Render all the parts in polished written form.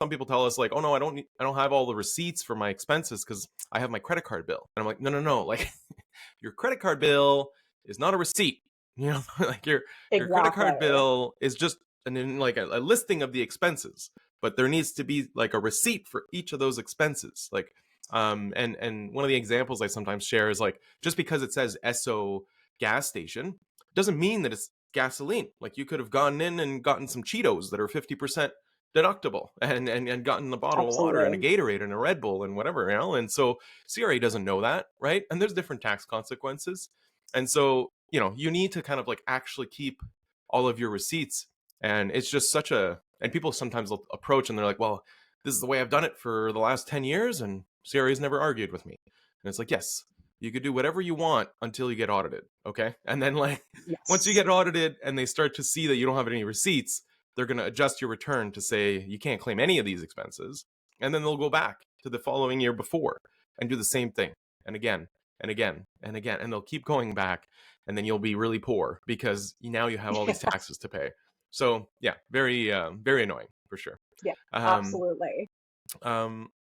some people tell us like, oh no, I don't have all the receipts for my expenses because I have my credit card bill. And I'm like, no, like your credit card bill is not a receipt. Like your credit card Exactly. bill is just like a listing of the expenses, but there needs to be like a receipt for each of those expenses. Like, and one of the examples I sometimes share is like, just because it says Esso gas station doesn't mean that it's gasoline. Like you could have gone in and gotten some Cheetos that are 50% deductible and gotten a bottle of water and a Absolutely. Gatorade and a Red Bull and whatever, and so CRA doesn't know that, right? And there's different tax consequences, and so you need to kind of like actually keep all of your receipts. And it's just such a, and people sometimes will approach and they're like, well, this is the way I've done it for the last 10 years and CRA's never argued with me. And it's like, yes, you could do whatever you want until you get audited, okay? And then like once you Yes. get audited and they start to see that you don't have any receipts, they're going to adjust your return to say you can't claim any of these expenses. And then they'll go back to the following year before and do the same thing, and again and again and again, and they'll keep going back, and then you'll be really poor because now you have all these taxes to pay. So yeah, very annoying for sure. Yeah, Um, absolutely.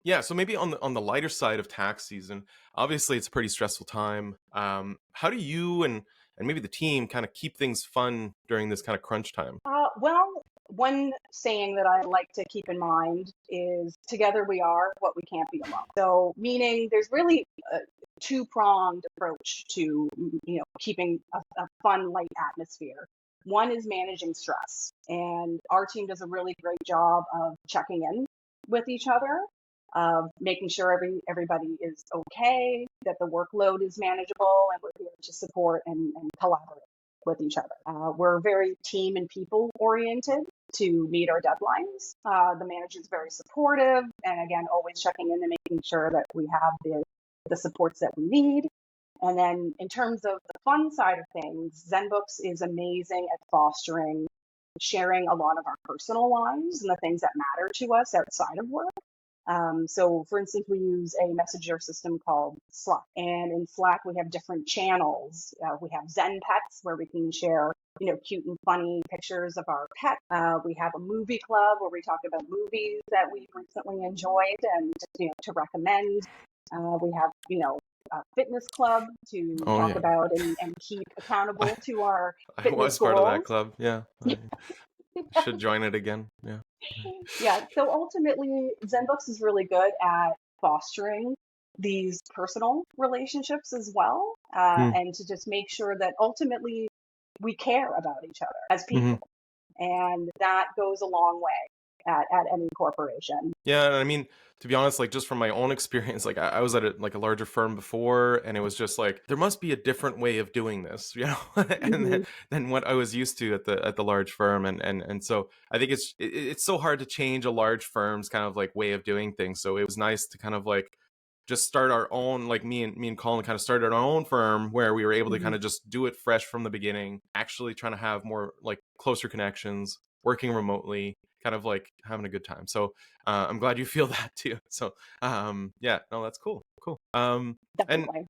yeah, so maybe on the lighter side of tax season, obviously it's a pretty stressful time. How do you and maybe the team kind of keep things fun during this kind of crunch time? Well, one saying that I like to keep in mind is together we are what we can't be alone. So, meaning there's really a two-pronged approach to, keeping a fun, light atmosphere. One is managing stress, and our team does a really great job of checking in with each other, of making sure everybody is okay, that the workload is manageable, and we're here to support and collaborate with each other. We're very team and people oriented to meet our deadlines. The manager is very supportive, and again, always checking in and making sure that we have the supports that we need. And then in terms of the fun side of things, Zenbooks is amazing at fostering sharing a lot of our personal lives and the things that matter to us outside of work. So, for instance, we use a messenger system called Slack, and in Slack we have different channels. We have Zen Pets, where we can share, cute and funny pictures of our pet. We have a movie club where we talk about movies that we've recently enjoyed and to recommend. We have, a fitness club to Oh talk yeah, about and keep I, accountable to our I fitness was part of that goals. club. Yeah, I should join it again. Yeah. Yeah, so ultimately, Zenbooks is really good at fostering these personal relationships as well, Hmm. and to just make sure that ultimately we care about each other as Mhm. people. And that goes a long way at any corporation. Yeah, and I mean, to be honest, like just from my own experience, like I was at like a larger firm before, and it was just like there must be a different way of doing this, and Hmm. than what I was used to at the large firm, and so I think it's so hard to change a large firm's kind of like way of doing things. So it was nice to kind of like just start our own, like me and Colin kind of started our own firm where we were able to Hmm. kind of just do it fresh from the beginning, actually trying to have more like closer connections, working remotely, kind of like having a good time. So I'm glad you feel that too. So yeah, no, that's cool. And Definitely.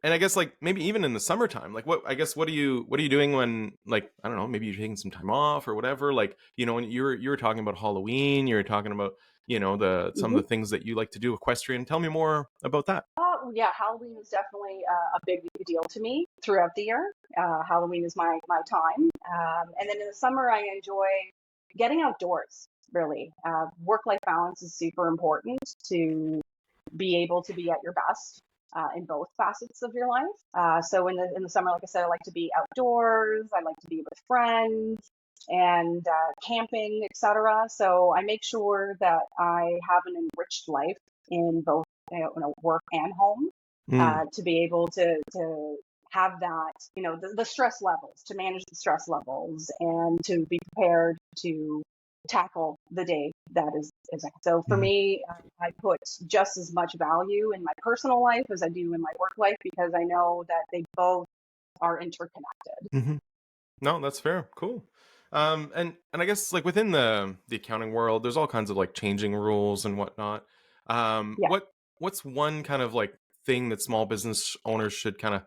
I guess like maybe even in the summertime, like what are you doing when, like, I don't know, maybe you're taking some time off or whatever, like, when you were talking about Halloween, you were talking about the some of Hmm. the things that you like to do equestrian. Tell me more about that. Yeah, Halloween is definitely a big deal to me throughout the year. Halloween is my time, and then in the summer I enjoy getting outdoors. Really, work-life balance is super important to be able to be at your best in both facets of your life. So in the summer, like I said, I like to be outdoors. I like to be with friends and camping, etc. So I make sure that I have an enriched life in both work and home, Mm. to be able to have that, the stress levels, to manage the stress levels and to be prepared to tackle the day that is ahead. So for Mhm. me, I put just as much value in my personal life as I do in my work life because I know that they both are interconnected. Mhm. No, that's fair. Cool. And I guess like within the accounting world, there's all kinds of like changing rules and whatnot. Yeah. What's one kind of like thing that small business owners should kind of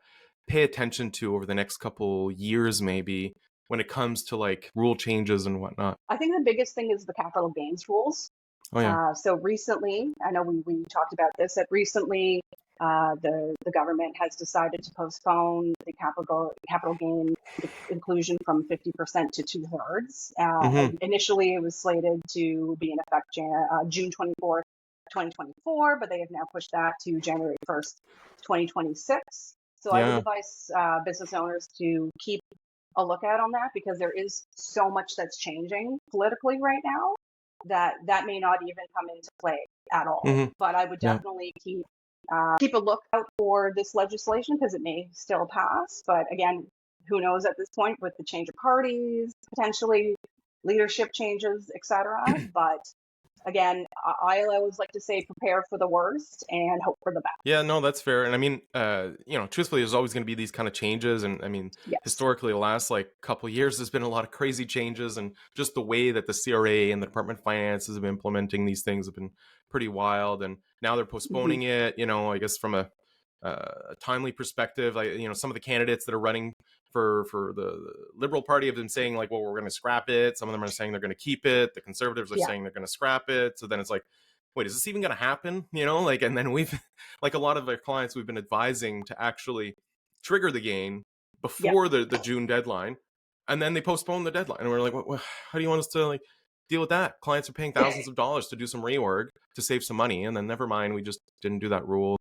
pay attention to over the next couple years, maybe when it comes to like rule changes and whatnot? I think the biggest thing is the capital gains rules. Oh yeah. So recently, I know we talked about this, that recently the government has decided to postpone the capital gain inclusion from 50% to two-thirds. Mm-hmm. Initially, it was slated to be in effect June 24th, 2024, but they have now pushed that to January 1st, 2026. So I would Yeah. advise business owners to keep a lookout on that, because there is so much that's changing politically right now that may not even come into play at all. Mm-hmm. But I would Yeah. definitely keep a lookout for this legislation, because it may still pass. But again, who knows at this point with the change of parties, potentially leadership changes, etc. But again, I always like to say prepare for the worst and hope for the best. Yeah, no, that's fair. And I mean, truthfully, there's always going to be these kind of changes. And I mean, Yes. historically, the last like couple of years, there's been a lot of crazy changes, and just the way that the CRA and the Department of Finances have been implementing these things have been pretty wild. And now they're Hmm. postponing it. I guess from a timely perspective, like some of the candidates that are running for the Liberal Party have been saying like, well, we're going to scrap it. Some of them are saying they're going to keep it. The Conservatives are Yeah. saying they're going to scrap it. So then it's like, wait, is this even going to happen? Like, and then we've like a lot of our clients, we've been advising to actually trigger the gain Yeah. before the June deadline, and then they postpone the deadline, and we're like, how do you want us to like deal with that? Clients are paying thousands of dollars to do some rework to save some money, and then never mind, we just didn't do that rule.